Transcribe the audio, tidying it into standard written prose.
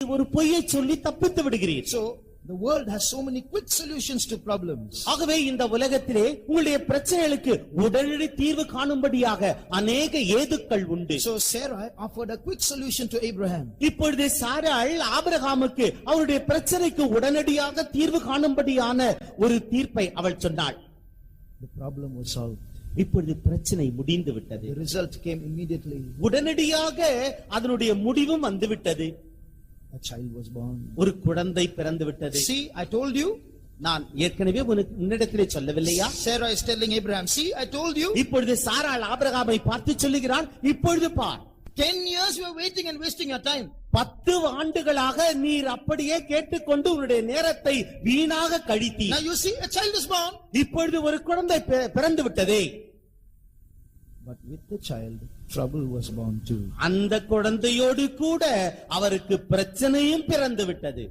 ஒரு பொய்யை சொல்லி தப்பித்து விடுகிறீர். So the world has so many quick solutions to problems. ஆகவே இந்த உலகத்திலே உங்களுடைய பிரச்சனைகளுக்கு உடனடி தீர்வு காணும்படியாக அநேக ஏதுக்கள் உண்டு. So Sarah offered a quick solution to Abraham. இப்பொழுது சாராள் ஆபிரகாமுக்கு அவருடைய பிரச்சனைக்கு உடனடியாக தீர்வு காணும்படியான ஒரு தீர்ப்பை அவள் சொன்னாள். The problem was solved. இப்பொழுது பிரச்சனை முடிந்து விட்டது. The result came immediately. உடனடியாக அதனுடைய முடிவும் வந்துவிட்டது. A child was born. ஒரு குழந்தை பிறந்து விட்டது. See, I told you. நான் ஏற்கனவே உன்னிடத்திலே சொல்லவில்லையா? Sarah is telling Abraham, see, I told you. இப்பொழுது சாராள் ஆபிரகாமை பார்த்து சொல்லுகிறான், இப்பொழுது பார். 10 years you are waiting and wasting your time. 10 ஆண்டுகளாக நீர் அப்படியே கேட்டுக்கொண்டு உன்னுடைய நேரத்தை வீணாக கழித்தீர். Now you see, a child is born. இப்பொழுது ஒரு குழந்தை பிறந்து விட்டதே. But with the child, trouble was born too. அந்த குழந்தையோடு கூட அவருக்கு பிரச்சனையும் பிறந்து விட்டது.